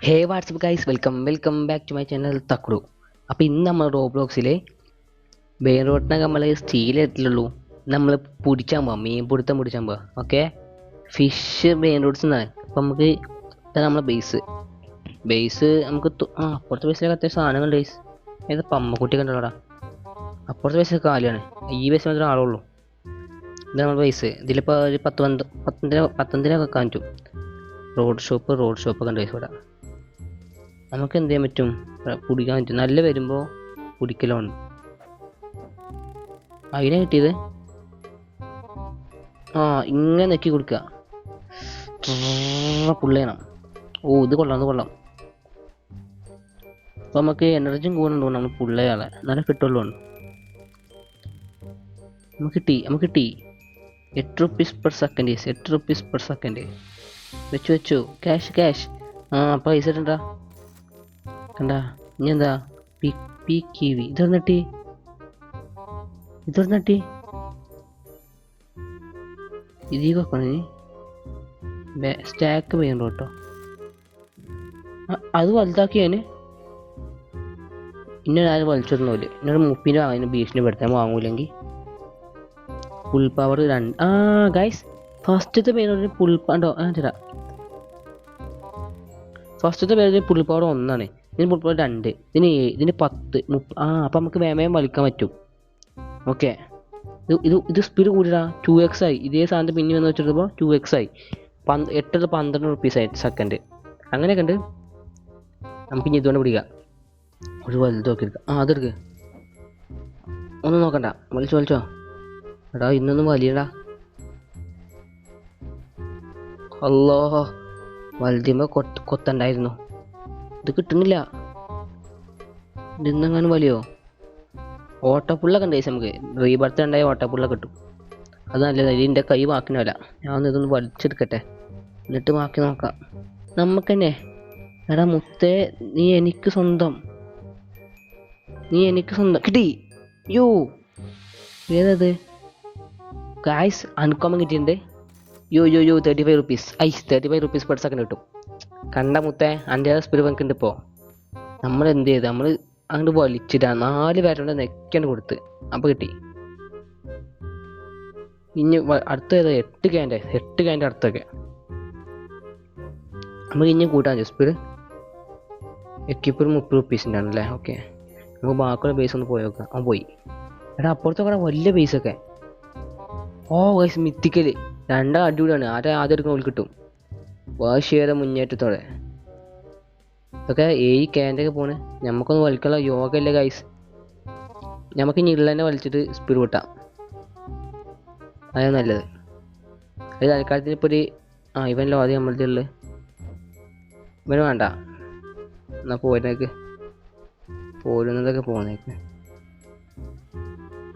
Hey what's up guys welcome back to my channel തക്രു. അപ്പോൾ ഇന്ന് നമ്മൾ റോബ്ലോക്സിൽ മെയിൻ റോഡിനൊക്കെ നമ്മൾ സ്റ്റീൽ എത്തില്ലുള്ളൂ. നമ്മൾ പിടിച്ചാൻ പോവാം, മീൻ പിടുത്തം പിടിച്ചാൻ പോവാം. ഓക്കെ, ഫിഷ് മെയിൻ റോഡ്സ് നിന്നാണ്. അപ്പം നമുക്ക് ഇതാണ് നമ്മളെ ബേസ് നമുക്ക് അപ്പുറത്തെ ബേസിലൊക്കെ അത്യാവശ്യം സാധനങ്ങൾ ബേസ് ഏത് പമ്മക്കുട്ടിയൊക്കെ ഉണ്ടല്ലോടാ. അപ്പുറത്തെ ബേസിൽ കാലിയാണ്, ഈ ബേസിൽ മാത്രമേ ആളുള്ളൂ. ഇതാണ് നമ്മുടെ ബേസ്. ഇതിലിപ്പോൾ ഒരു പത്തൊമ്പതിനൊക്കെ കാണിച്ചു. റോഡ് ഷോപ്പ് ഒക്കെ ഉണ്ട് ഇവിടെ. നമുക്ക് എന്ത് ചെയ്യാൻ പറ്റും? പിടിക്കാൻ പറ്റും. നല്ല വരുമ്പോൾ പിടിക്കലാണ്. അതിനെ കിട്ടിയത് ഇങ്ങനെ നെക്കി കൊടുക്കുക. പുള്ളിയണം. ഇത് കൊള്ളാം. അപ്പോൾ നമുക്ക് എനർജിയും കൂടുന്നുണ്ട്. നമ്മൾ പുള്ളയാളെ നല്ല കിട്ടുള്ളൂ. നമുക്ക് കിട്ടി 8 rupees per second. 8 rupees per second വെച്ചു ക്യാഷ്. പൈസ ഇട്ടണ്ടാ കണ്ടാ. ഇനി എന്താ കിവി ഇതൊന്നിട്ടി ഇതീ വെക്കണേ. സ്റ്റാക്ക് വേണ്ടോ കേട്ടോ. അത് വലുതാക്കിയാണ്. ഇന്നൊരാരും വലിച്ചൊന്നുമില്ല. ഇന്നൊരു 30 അതിന് ഭീഷണിപ്പെടുത്താൻ വാങ്ങൂലെങ്കിൽ. Full power 2. ഗൈസ്, ഫസ്റ്റത്തെ പേര് ഫുൾ ഉണ്ടോ? ചേട്ടാ, ഫസ്റ്റത്തെ പേര് ഫുൾ പവർ 1. ഇതിന് ഫുൾ പവർ 2. ഇതിന് 10 അപ്പം നമുക്ക് വേഗം വലിക്കാൻ പറ്റും. ഓക്കെ, ഇത് സ്പീഡ് കൂടിടാ. 2x ആയി. ഇതേ സാധനം പിന്നെ വന്ന് വെച്ചെടുത്തപ്പോൾ 2x ആയി. 8 12 rupees ആയി സെക്കൻഡ്. അങ്ങനെയൊക്കെ ഉണ്ട്. നമുക്ക് ഇനി ഇതുകൊണ്ട് പിടിക്കാം. ഒരു വലുത് നോക്കി എടുക്കാം. അതെടുക്ക്. ഒന്നും നോക്കണ്ട, വലിച്ചോ. എടാ, ഇന്നൊന്നും വലിയടാ. അല്ലോ, വലുതിയുമ്പോൾ കൊത്തണ്ടായിരുന്നു. ഇത് കിട്ടുന്നില്ല. ഇന്നെങ്ങാനും വലിയോ? ഓട്ടപ്പുള്ളൊക്കെ ഉണ്ട്. നമുക്ക് റീബർത്ത് ഉണ്ടായ ഓട്ടപ്പുള്ള കിട്ടും. അത് നല്ലത്. ഇതിൻ്റെ കൈ വാക്കിനല്ല. ഞാൻ ഇതൊന്ന് വലിച്ചെടുക്കട്ടെ, എന്നിട്ട് ബാക്കി നോക്കാം. നമുക്ക് തന്നെ. എടാ മുത്തേ, നീ എനിക്ക് സ്വന്തം. കിട്ടി. ഏതത്? ഗായ്സ്, അൺകോമൺ കിട്ടിയിട്ടുണ്ട്. 35 rupees. 35 rupees per second കിട്ടും. കണ്ട മുത്തേ, എൻ്റെ സ്പീഡ് നമുക്കുണ്ട്. ഇപ്പോൾ നമ്മൾ എന്ത് ചെയ്ത് നമ്മൾ അങ്ങോട്ട് വലിച്ചിട്ടാ 4 പേരുടെ നെക്കാണ്ട് കൊടുത്ത്. അപ്പോൾ കിട്ടി. ഇനി അടുത്ത ഏതാ? 8 ക്യാൻ്റെ അടുത്തൊക്കെ നമുക്ക് ഇനി കൂട്ടാൻ സ്പീഡ്. എക്കിപ്പോൾ 30 rupees ആണല്ലേ. ഓക്കെ, നമുക്ക് ബാക്കിയുള്ള ബേസ് ഒന്ന് പോയി നോക്കാം. അവൻ പോയി. എടാ, അപ്പുറത്തൊക്കെ വലിയ ബേസൊക്കെ. ഗൈസ്, മിത്തിക്കല് 2 അടിപൊളിയാണ്. ആദ്യം എടുക്കുന്ന കിട്ടും. വാശിയേറെ മുന്നേറ്റത്തോടെ ഇതൊക്കെ 7 ക്യാൻ്റെ ഒക്കെ പോണ്. നമുക്കൊന്ന് വലിക്കാനുള്ള യോഗ ഇല്ല ഗൈസ്. നമുക്ക് ഇനി തന്നെ വലിച്ചിട്ട് സ്പീഡ് കൂട്ടാം. അതാണ് നല്ലത്. അത് തൽക്കാലത്തിന് ഇപ്പോൾ ഇവനല്ലോ ആദ്യം നമ്മളത്തെ ഉള്ളത്. ഇവന് വേണ്ട. എന്നാൽ പോരുന്നതൊക്കെ പോകുന്നേക്ക്.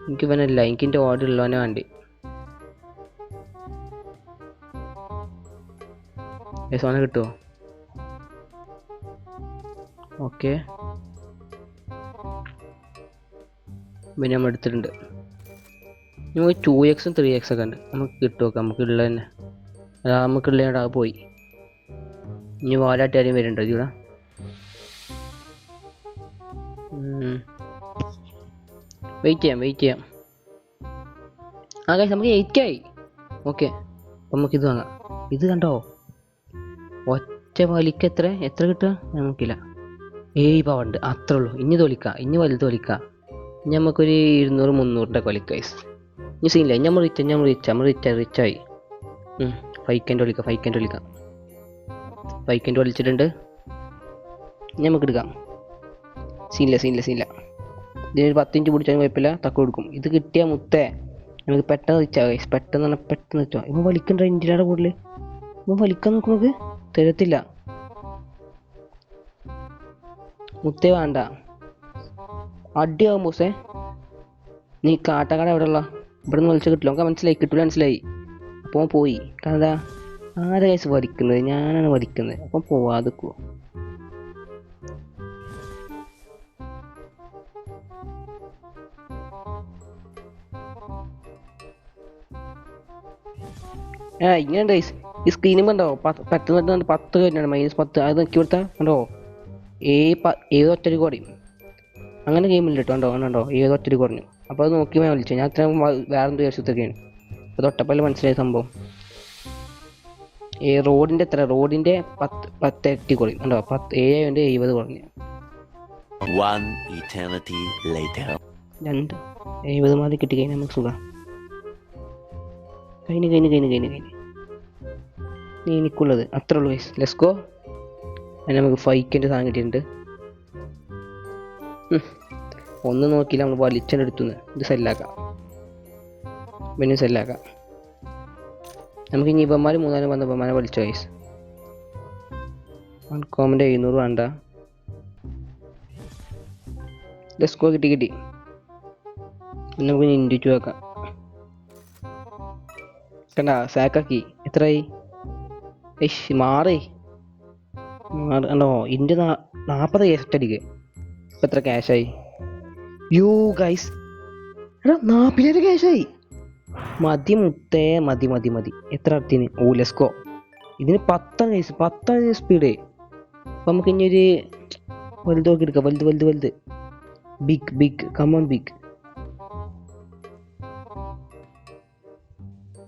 എനിക്കിവനല്ല, എനിക്കിൻ്റെ ഓർഡർ ഉള്ളവനെ വേണ്ടി. സോന കിട്ടുമോ? ഓക്കെ, പിന്നെ നമ്മൾ എടുത്തിട്ടുണ്ട്. നമുക്ക് 2x 3x ഒക്കെ ഉണ്ട്. നമുക്ക് കിട്ടുമോ? നമുക്ക് ഉള്ളത് തന്നെ. നമുക്കുള്ള പോയി. ഇനി വാലാട്ടാരും വരുന്നുണ്ടോ ഇതിവിടെ? വെയിറ്റ് ചെയ്യാം. ഗൈസ്, നമുക്ക് 8 ആയി. ഓക്കെ, അപ്പം നമുക്കിത് വാങ്ങാം. ഇത് കണ്ടോ, ഒറ്റ വലിക്ക് എത്ര കിട്ടുക നമുക്കില്ല. 7 പവണ്ട് അത്രേ ഉള്ളൂ. ഇനി വലുത് തൊലിക്കാം. ഇനി നമുക്കൊരു 200-300 വലിക്കാം ഗൈസ്. ഇനി സീനില്ല. നമ്മൾ റിച്ചായി. 5 ക്യാൻ്റെ വലിക്കാം. 5 ക്യാൻ്റെ വലിച്ചിട്ടുണ്ട്. ഇനി നമുക്ക് എടുക്കാം. സീനില്ല. ഇതിനൊരു 10 മിനിറ്റ് പിടിച്ചാൽ കുഴപ്പമില്ല. തക്ക കൊടുക്കും. ഇത് കിട്ടിയ മുത്തേ നമുക്ക് പെട്ടെന്ന് റിച്ചാ ഗൈസ്. പെട്ടെന്ന് വെച്ചോ. ഇവൻ വലിക്കണ്ട. ഇന്ത്യയുടെ കൂടുതൽ ഇവൻ വലിക്കാൻ നോക്കും. നമുക്ക് തരത്തില്ല. മുത്തേ വേണ്ട, അടിയാവും ബോസേ. നീ കാട്ടക്കട എവിടെയുള്ള? ഇവിടെ നിന്ന് വലിച്ച കിട്ടില്ല. നമുക്ക് മനസ്സിലായി. അപ്പോൾ പോയി. കാരണം ആരെ കേസ് വലിക്കുന്നത്? ഞാനാണ് വലിക്കുന്നത്. അപ്പം പോവാതെക്കുവോ? ഇങ്ങനെ ഗൈസ്, ഈ സ്ക്രീനും കണ്ടോ പെട്ടെന്ന് 10 കഴിഞ്ഞാണ് -10 അത് നോക്കി കൊടുത്താൽ കണ്ടോ ഏത് ഒറ്റടി കുറയും. അങ്ങനെ ഗെയിമില്ല കേട്ടോ. കണ്ടോ ഏത് ഒറ്റടി കുറഞ്ഞു. അപ്പോൾ അത് നോക്കി ഞാൻ വിളിച്ചു. ഞാൻ അത്രയും വേറെ എന്ത് വിചാരിച്ചതൊക്കെയാണ്. അപ്പോൾ തൊട്ടപ്പല്ല മനസ്സിലായ സംഭവം. റോഡിൻ്റെ 10 ഇരട്ടി കുറയും. കണ്ടോ 70 കുറഞ്ഞു. 70 മാതി കിട്ടി കഴിഞ്ഞാൽ നമുക്ക് സുഖം. കഴിഞ്ഞ് നീ എനിക്കുള്ളത് അത്രേ ഉള്ളൂ ഗൈസ്. Let's go. അതിന് നമുക്ക് ഫൈക്കിൻ്റെ സാധനം കിട്ടിയിട്ടുണ്ട്. ഒന്നും നോക്കിയില്ല, നമ്മൾ വലിച്ചെടുത്തുനിന്ന് ഇത് സെല്ലാക്കാം. പിന്നെ സെല്ലാക്കാം. നമുക്ക് ഇനി ഇവന്മാർ 3-4 വന്ന ഇവന്മാരെ വലിച്ചോ ഗൈസ്. അൺകോമൻ്റെ 700 വേണ്ട. Let's go. കിട്ടി. പിന്നെ നമുക്ക് ഇൻഡിറ്റു വെക്കാം. കണ്ട സാക്കാക്കി എത്രയായി? മാറി കണ്ടോ ഇൻ്റെ 40 കേസറ്റടിക്ക്. ഇപ്പം എത്ര ക്യാഷായി? യോ ഗൈസ് എടാ 40,000 ക്യാഷായി. മതി മുത്തേ മതി. എത്ര അടുത്തിന്? ലെസ്കോ. ഇതിന് 10 കേസ് 10 സ്പീഡ്. അപ്പം നമുക്ക് ഇനി ഒരു വലുത് നോക്കി എടുക്കാം. വലുത് ബിഗ് കമോൺ ബിഗ്.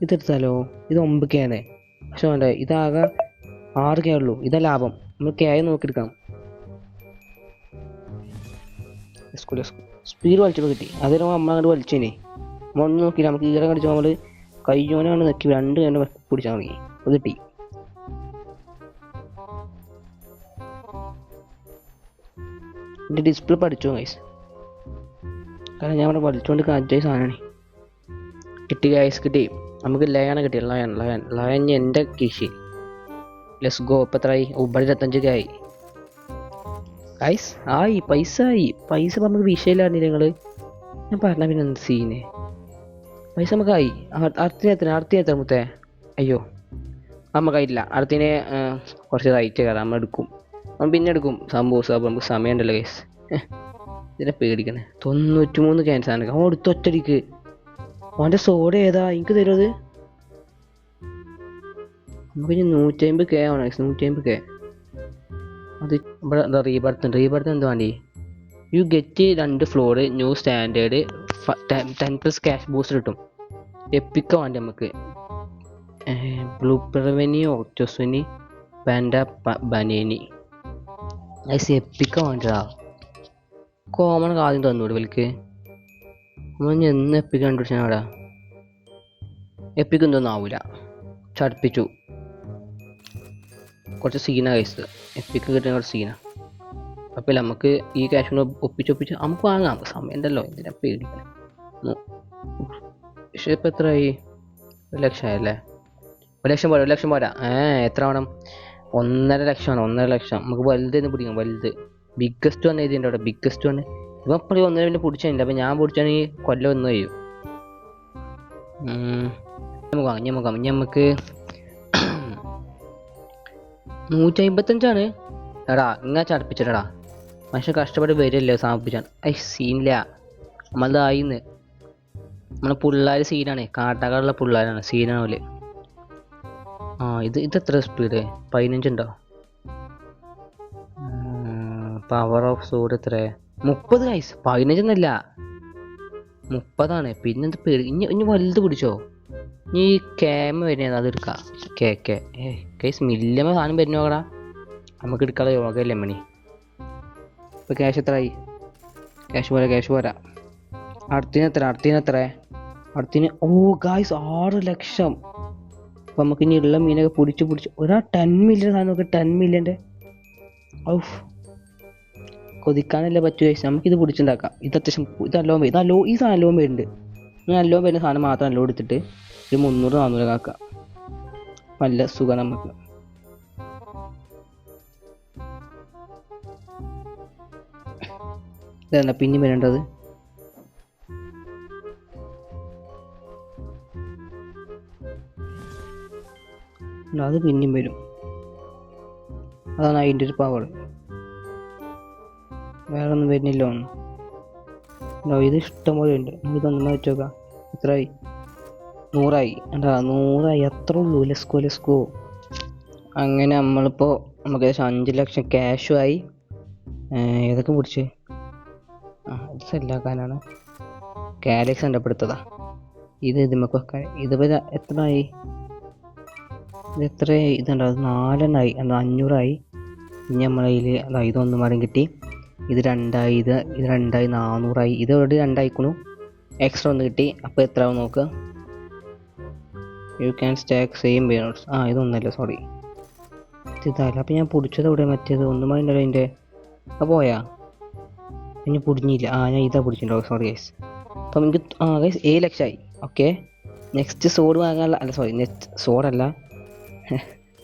ഇതെടുത്താലോ? ഇത് 9K ആണ്. പക്ഷെ വേണ്ട, ഇതാകെ 6K ഉള്ളൂ. ഇതാ ലാഭം. നമ്മൾ K നോക്കിയെടുക്കാം. സ്പീഡ് വലിച്ചപ്പോൾ കിട്ടി. അതേ നമ്മളങ്ങോട്ട് വലിച്ചേനെ. നമ്മളൊന്നും നോക്കിയില്ല. നമുക്ക് ഈറെ കടിച്ചു നമ്മൾ കയ്യോനാണ് നോക്കി 2 കണ്ട് പിടിച്ചാൽ മതി. അത് കിട്ടി. എൻ്റെ ഡിസ്പ്ലേ പഠിച്ചു ഗൈസ്. കാരണം ഞാൻ അവിടെ വലിച്ചുകൊണ്ട് കാറ്റായ സാധനമാണ്. കിട്ടി ഗൈസ് കിട്ടി. നമുക്ക് ലയണ കിട്ടി. ലയൺ എൻ്റെ കൃഷി. Let's go. ഇപ്പം എത്രയായി? 25K ആയി ഗൈസ്. പൈസ നമുക്ക് വിഷയമില്ലായിരുന്നു നിങ്ങൾ. ഞാൻ പറഞ്ഞ പിന്നെ എന്ത് സീന്. പൈസ നമുക്കായി. അടുത്തിന് എത്ര മുത്തേ? അയ്യോ നമുക്കായിട്ടില്ല. അടുത്തിന് കുറച്ച് റൈറ്റ് കയറാം. നമ്മൾ എടുക്കും. പിന്നെ എടുക്കും സംഭവം. അപ്പോൾ നമുക്ക് സമയമുണ്ടല്ലോ ഗൈസ്. ഇതിനെ പേടിക്കണേ. 93 ക്യാൻസാണ്. അവൻ എടുത്ത് ഒറ്റടിക്ക്. അവൻ്റെ സോഡ ഏതാ? എനിക്ക് തരുമത്? നമുക്ക് ഇനി 150K ആണ്. 150K. അത് ഇവിടെ എന്താ റീബർത്ത് എന്ത് വേണ്ടി? You get 2 floor new standard 10+ cash boost കിട്ടും. എപ്പിക്ക വേണ്ടി നമുക്ക്. ബ്ലൂ പെർവനി ഓക്ടോസ്വനി പാൻഡ ബനേനി. ഐസ് എപ്പിക്ക വേണ്ടടാ. കോമൺ ആദ്യം തന്നൂടെ വിളിക്ക്. നമ്മൾ എന്ന് എപ്പിക്ക കണ്ടുപിടിച്ചാൽ അവിടെ എപ്പിക്ക് എന്തോന്നും ആവൂല. ചടപ്പിച്ചു. കുറച്ച് സീന കഴിച്ചത്. എപ്പിക്ക് കിട്ടുന്ന കുറച്ച് സീന. അപ്പോൾ നമുക്ക് ഈ ക്യാഷ് ഒപ്പിച്ച് നമുക്ക് വാങ്ങാം. സമയം ഉണ്ടല്ലോ. എന്തിനാ പേടിക്കണം. പക്ഷേ ഇപ്പം എത്രയായി? 1 ലക്ഷമായല്ലേ? 1 ലക്ഷം പോരാ. എത്ര വേണം? 1.5 ലക്ഷമാണ്. 1.5 ലക്ഷം. നമുക്ക് വലുതെന്ന് പിടിക്കാം. വലുത് ബിഗ്ഗസ്റ്റ് വന്ന് എഴുതിൻ്റെ അവിടെ. ബിഗ്ഗസ്റ്റ് വന്ന് ഇപ്പം ഇപ്പോൾ 1 പിന്നെ പിടിച്ചില്ല. അപ്പം ഞാൻ പിടിച്ചാണെങ്കിൽ കൊല്ലം 1 കഴിയും. നമുക്ക് 155 എടാ. ഇങ്ങനെ ചടപ്പിച്ചിട്ടടാ. മനുഷ്യൻ കഷ്ടപ്പെട്ട് വരില്ലേ സമർപ്പിച്ചാൻ. സീനില്ല. നമ്മളതായിന്ന്. നമ്മളെ പിള്ളേർ സീനാണ്. കാട്ടാക്കാടുള്ള പിള്ളേരാണ്. സീനാണ് പോലെ. ഇത് എത്ര സ്പീഡ്? 15 ഉണ്ടോ? പവർ ഓഫ് സോഡ് എത്ര? 30 ഗൈസ്. 15 ഒന്നല്ല 30 പിന്നെന്ത് പേര്? ഇനി വലുത് പിടിച്ചോ. ഇനി ക്യാമ വരുന്നത് അതെടുക്കാം. കേസ് മില്യമ സാധനം വരുന്നോടാ. നമുക്ക് എടുക്കാതെ യോഗല്ലേ മണി. ഇപ്പോൾ ക്യാഷ് എത്രയായി? ക്യാഷ് പോരാ. അടുത്തിന് എത്ര? ഗായ്സ് 6 ലക്ഷം. അപ്പം നമുക്ക് ഇനി ഉള്ള മീനൊക്കെ പിടിച്ച് ഒരാ 10 മില്യൺ സാധനം നോക്കി. 10 മില്യൻ്റെ കൊതിക്കാനല്ലേ പറ്റു ഗൈസ്. നമുക്കിത് പിടിച്ചുണ്ടാക്കാം. ഇത് അത്യാവശ്യം ഇതല്ലോ ഈ സാധനം നല്ലോണം വരുന്നുണ്ട്. ഞാൻ നല്ലോണം വരുന്ന സാധനം മാത്രം നല്ലോണം എടുത്തിട്ട് ഒരു 300-400 ആക്കാം. നല്ല സുഖം നമുക്ക്. ഇതല്ല പിന്നെയും വരേണ്ടത്. അത് പിന്നെയും വരും. അതാണ് അതിൻ്റെ ഒരു പവർ. വേറെ ഒന്നും വരുന്നില്ല. ഇത് ഇഷ്ടംപോലെ ഉണ്ട്. നമുക്ക് ഇതൊന്നും വെച്ച് നോക്കാം. എത്രയായി? 100 ആയി. 100 ആയി. അത്ര ഉള്ളൂ. ലെസ്കോ അങ്ങനെ നമ്മളിപ്പോൾ നമുക്ക് ഏകദേശം 5 ലക്ഷം ക്യാഷുമായി. ഏതൊക്കെ പിടിച്ച് ഇത് സെല്ലാക്കാനാണ്. കാലക്സ് കണ്ടപ്പെടുത്തതാ ഇത് നമുക്ക് വെക്കാൻ. ഇതിപ്പോൾ എത്രയായി? ഇത് എത്രയായി? ഇതുണ്ടോ? അത് 4 എണ്ണമായി. 500ആയി. ഇനി നമ്മളതിൽ ഇതൊന്നും മരം കിട്ടി. ഇത് 2ആയി. ഇത് 2ആയി. 400ആയി. ഇത് ഓൾറെഡി 2ആയിക്കണു. എക്സ്ട്രാ ഒന്ന് കിട്ടി. അപ്പോൾ എത്ര ആവും നോക്ക്. യു ക്യാൻ സ്റ്റാക്ക് സെയിം ബേനോട്സ്. ഇതൊന്നല്ല, സോറി, ഇതല്ല. അപ്പോൾ ഞാൻ പിടിച്ചത് ഇവിടെ മറ്റേത് ഒന്നും ഉണ്ടല്ലോ അതിൻ്റെ. അപ്പോൾ പോയാ ഇനി പിടിഞ്ഞില്ല. ഞാൻ ഇതാ പിടിച്ചിട്ടുണ്ടോ, സോറി ഗൈസ്. അപ്പം എനിക്ക് ഗൈസ് 7 ലക്ഷമായി. ഓക്കെ, നെക്സ്റ്റ് സോഡ് വാങ്ങാനുള്ള, അല്ല സോറി, നെക്സ്റ്റ് സോഡല്ല,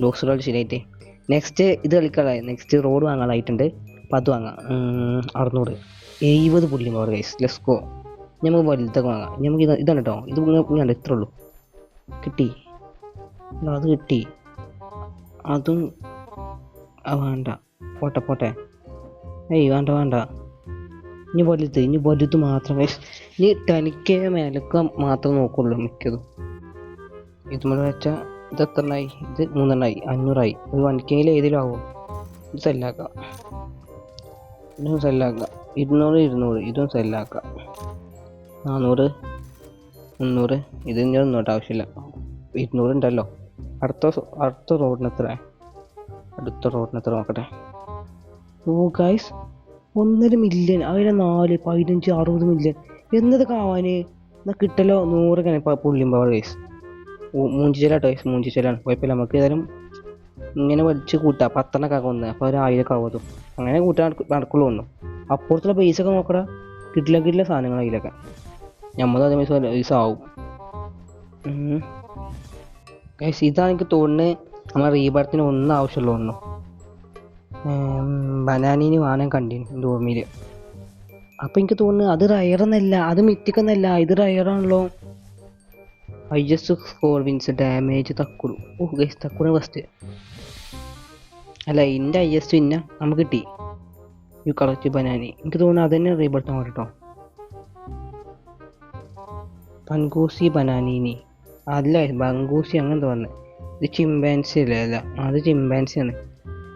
ലോക്സ് റോഡ് ശരിയായിട്ട്. നെക്സ്റ്റ് ഇത് കളിക്കാനായി. Next road വാങ്ങാനായിട്ടുണ്ട്. അപ്പോൾ അത് വാങ്ങാം. 670 പുള്ളി പവർ ഗൈസ്. ലെസ്കോ. നമുക്ക് വലുതൊക്കെ വാങ്ങാം. നമുക്ക് ഇതാണ് കേട്ടോ. ഇത് കണ്ടോ, ഇത്രേ ഉള്ളൂ. കിട്ടി. അത് കിട്ടി. അതും വേണ്ട, പോട്ടെ. വേണ്ട. ഇനി വലുത് മാത്രം. ഇനി 10K മേലൊക്കെ മാത്രം നോക്കുള്ളൂ മിക്കതും. ഇതുമ്പോൾ വെച്ചാൽ ഇത് എത്രണ്ണായി? ഇത് 3 എണ്ണമായി. 500ആയി. ഒരു 1K ഏതെങ്കിലും ആവും. ഇത് സെല്ലാക്കാം. ഇതും സെല്ലാക്കാം. 200 ഇതും സെല്ലാക്കാം. 400 300. ഇത് ഇനി ഒന്നും ആവശ്യമില്ല. 200 ഉണ്ടല്ലോ. അടുത്ത റോഡിന് എത്ര? നോക്കട്ടെ. Guys 1.5 million. അതിലെ 4, 15, 60 മില്യൺ. എന്നതൊക്കെ ആവാന് എന്നാൽ കിട്ടലോ 100 പുള്ളിയുമ്പോൾ ഗൈസ്. മൂഞ്ചിച്ചലാട്ടോ ഗൈസ്, മൂഞ്ചിച്ചലാണ്. കുഴപ്പമില്ല, നമുക്ക് ഏതായാലും ഇങ്ങനെ വലിച്ച് കൂട്ടാം. 10 ഒന്ന്. അപ്പോൾ ഒരു 1000 ആവതും അങ്ങനെ കൂട്ടാൻ നടക്കുള്ളൂ. ഒന്നും അപ്പുറത്തുള്ള പൈസ ഒക്കെ നോക്കടാ. കിട്ടില്ല സാധനങ്ങൾ അതിലൊക്കെ. നമ്മൾ അതേ പൈസ ആവും ഗൈസ്. ഇതാണ് എനിക്ക് തോന്നുന്നത് നമ്മളെ റീബർത്തിന് ഒന്നും ആവശ്യമുള്ളൂ. ഒന്നും ബനാനീന് വാനം കണ്ടിന് എൻ്റെ ഓർമ്മയിൽ. അപ്പം എനിക്ക് തോന്നുന്നു അത് റയറെന്നല്ല, അത് മിത്തിക്കെന്നല്ല, ഇത് റയറാണല്ലോ. സ്കോർ വിൻസ് ഡാമേജ് തക്കുടു. ഗൈസ് തക്കുടു ഫസ്റ്റ്. അല്ല, എൻ്റെ പിന്നെ നമുക്ക് കിട്ടി. യു കളക്ട് ബനാനി. എനിക്ക് തോന്നുന്നു അത് തന്നെ റീബർത്ത് കേട്ടോ. പൻകൂസി ബനാനീനി അല്ല, ബംഗൂസി അങ്ങനത്തെ പറഞ്ഞത്. ഇത് ചിമ്പാൻസി അല്ല, അത് ചിമ്പാൻസിയാണ്.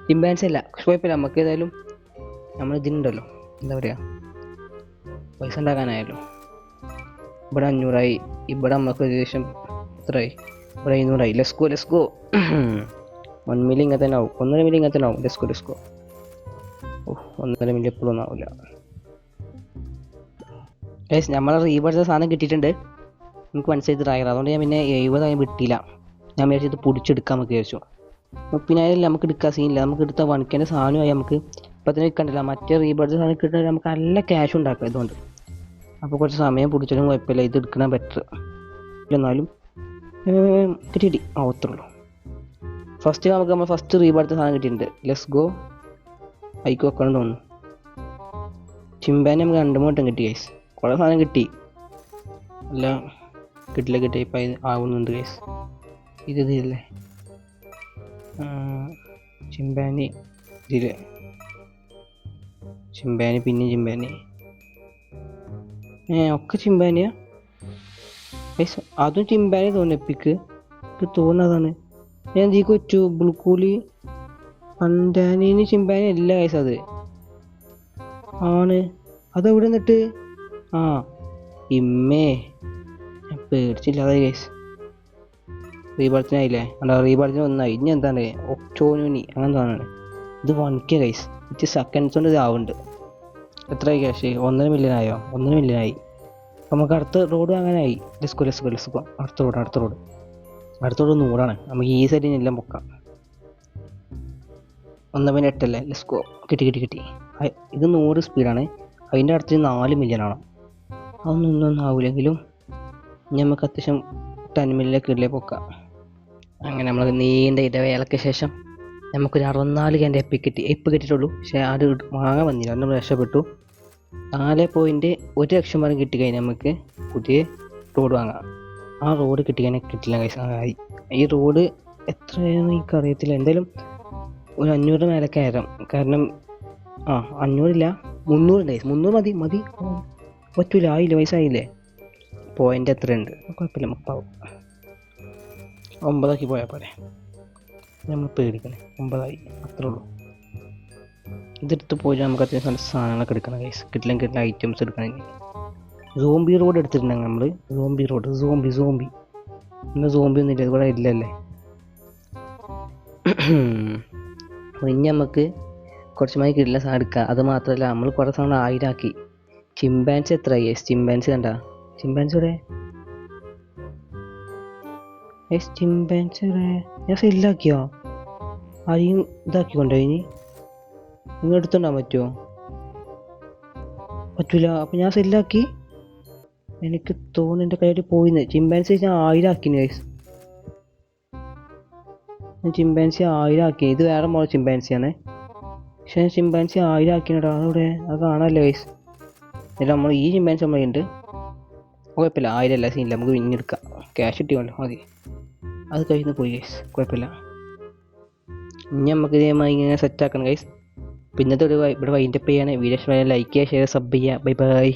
ചിമ്പാൻസി അല്ല, കുഴപ്പമില്ല. നമുക്ക് ഏതായാലും നമ്മൾ ഇതിനുണ്ടല്ലോ, എന്താ പറയുക, പൈസ ഉണ്ടാക്കാനായല്ലോ. ഇവിടെ 500ആയി. ഇവിടെ നമുക്ക് ഏകദേശം എത്രയായി? ഇവിടെ 500ആയി. ലെസ്കോ 1 മില്യൺ ഇങ്ങനെ തന്നെ ആവും. 1.5 മില്യൺ ഇങ്ങനെ തന്നെ ആവും. ലെസ്കോ 1.5 മില്യൺ എപ്പോഴും ഒന്നും ആവില്ല. നമ്മളെ റീബർഡ് സാധനം കിട്ടിയിട്ടുണ്ട്. എനിക്ക് മനസ്സിലായത് ഡ്രൈവർ. അതുകൊണ്ട് ഞാൻ പിന്നെ 70 വിട്ടില്ല. ഞാൻ വിചാരിച്ചു ഇത് പിടിച്ചെടുക്കാൻ നമുക്ക് വിചാരിച്ചു. 30,000 നമുക്ക് എടുക്കാൻ സീനില്ല. നമുക്ക് എടുത്ത 1K സാധനമായി നമുക്ക് ഇപ്പം തന്നെ വിൽക്കണ്ടല്ല. മറ്റേ റീബർഡ് സാധനം കിട്ടാൻ നമുക്ക് നല്ല ക്യാഷ് ഉണ്ടാക്കാം ഇതുകൊണ്ട്. അപ്പോൾ കുറച്ച് സമയം പിടിച്ചാലും കുഴപ്പമില്ല, ഇത് എടുക്കണം ബെറ്റർ. എന്നാലും കിട്ടി. അത്രയുള്ളൂ. നമ്മൾ ഫസ്റ്റ് റീബർഡ് സാധനം കിട്ടിയിട്ടുണ്ട്. ലെസ്കോ ഹൈക്ക് വെക്കണം തോന്നുന്നു. ചിമ്പാനെ നമുക്ക് 2-3 വട്ടം കിട്ടി ഗൈസ്. കുറേ സാധനം കിട്ടി. അല്ല കിട്ടില്ല ഇപ്പം ആവുന്നുണ്ട് ഗൈസ്. ഇതില്ലേ ചിമ്പാനി. പിന്നെ ചിമ്പാനി ഒക്കെ ചിമ്പാനിയാ ഗൈസ്. അതും ചിമ്പാനി തോന്നുന്നു. എപ്പിക്ക് തോന്നുന്നതാണ്. ഞാൻ ഈ കൊച്ചു ബുൾക്കൂലി പണ്ടാനീന് ചിമ്പാനി അല്ല ഗൈസ്. അത് ആണ്. അതെവിടെ നിന്നിട്ട് ഇമ്മേ ഞാൻ പേടിച്ചില്ലാതെ ഗൈസ്. റീബർത്തിനായില്ലേ? റീബർത്തിന് 1ആയി. ഇനി എന്താണ് ഒക്ടോനുനി അങ്ങനെ തോന്നാണ്. ഇത് 1K ഗൈസ്. ഇറ്റ് സെക്കൻഡ്സ് കൊണ്ട് ഇത് ആവുന്നുണ്ട്. എത്രയായി ക്യാഷ്? 1.5 മില്യൺ ആയോ? 1.5 മില്യൺ ആയി. നമുക്ക് അടുത്ത റോഡ് വാങ്ങാനായി. ലെസ്കോ അടുത്ത റോഡ് 100ആണ്. നമുക്ക് ഈ സൈഡിൽ എല്ലാം പൊക്കാം. 1.8 അല്ലേ? ലെസ്കോ കിട്ടി. ഇത് 100 സ്പീഡാണ്. അതിൻ്റെ അടുത്ത് 4 മില്യൺ ആണ്. അതൊന്നും ആവില്ലെങ്കിലും നമുക്ക് അത്യാവശ്യം 10 മില്യൺ കിട്ടിലേ പൊക്കാം. അങ്ങനെ നമ്മൾ നീണ്ട ഇടവേളയ്ക്ക് ശേഷം നമുക്കൊരു 64K എപ്പ് കിട്ടിയിട്ടുള്ളൂ. പക്ഷേ അത് വാങ്ങാൻ വന്നില്ല. നമ്മൾ രക്ഷപ്പെട്ടു. 4.1 ലക്ഷം വരെ കിട്ടിക്കഴിഞ്ഞാൽ നമുക്ക് പുതിയ റോഡ് വാങ്ങാം. ആ റോഡ് കിട്ടില്ല കൈസ്. ഈ റോഡ് എത്രയാണെന്ന് എനിക്കറിയത്തില്ല. എന്തായാലും ഒരു 500 മേലൊക്കെ ആയിരം. കാരണം 500 300 ഡേയ്സ്. 300 മതി. പറ്റൂല, ആയില്ല, വയസ്സായില്ലേ. പോയിൻ്റ് എത്രയുണ്ട്? കുഴപ്പമില്ല, 9 പോയാൽ പോലെ. നമ്മൾ പേടിക്കണേ 9 അത്രേ ഉള്ളൂ. ഇതെടുത്ത് പോയി നമുക്ക് അത്യാവശ്യം നല്ല സാധനങ്ങളൊക്കെ എടുക്കണം ഗൈസ്. കിട്ടില്ല ഐറ്റംസ് എടുക്കണമെങ്കിൽ. സോംബി റോഡ് എടുത്തിട്ടുണ്ടെങ്കിൽ നമ്മൾ സോംബി ഇന്ന് സോംബി ഒന്നും ഇല്ല, ഇവിടെ ഇല്ലല്ലേ. അപ്പോൾ ഇനി നമുക്ക് കുറച്ച് മണി കിട്ടില്ല സാധനം എടുക്കാം. അത് മാത്രമല്ല നമ്മൾ കുറേ സാധനം 1000 ആക്കി. ചിമ്പാൻസി എത്ര ഗൈസ്? ചിമ്പാൻസി കണ്ട ചിമ്പാൻസി ഇവിടെ ചിമ്പാൻസി ഇവിടെ ഞാൻ സെല്ലാക്കിയോ? ആരെയും ഇതാക്കിക്കൊണ്ടോ? ഇനി നിങ്ങൾ എടുത്തുണ്ടാൻ പറ്റുമോ? പറ്റൂല. അപ്പം ഞാൻ സെല്ലാക്കി. എനിക്ക് തോന്നുന്നു എൻ്റെ കയ്യിൽ പോയിന്ന്. ചിമ്പാൻസി ഞാൻ 1000 ആക്കിന് ഗൈസ്. ഞാൻ ചിമ്പാൻസി 1000 ആക്കി. ഇത് വേറെ മോഡൽ ചിമ്പാൻസിയാണ്. പക്ഷേ ഞാൻ ചിമ്പാൻസി 1000 ആക്കിനടാ. അതവിടെ അത് കാണാമല്ലോ ഗൈസ്. എന്നിട്ട് നമ്മൾ ഈ ചിമ്പാൻസി നമ്മളുണ്ട്. കുഴപ്പമില്ല, 1000 അല്ല, സീനില്ല, നമുക്ക് പിന്നെ എടുക്കാം. ക്യാഷ് കിട്ടിയല്ലോ മതി. അത് കഴിഞ്ഞ് പോയി ഗൈസ്, കുഴപ്പമില്ല. ഇനി നമുക്ക് ഇതേമായി ഇങ്ങനെ സെറ്റ് ആക്കണം ഗൈസ്. പിന്നത്തെ ഒരു ഇവിടെ വൈൻഡപ്പ് ചെയ്യാണ്. വീഡിയോ ഇഷ്ടമായ ലൈക്ക് ചെയ്യുക, ഷെയർ, സബ് ചെയ്യുക. Bye bye.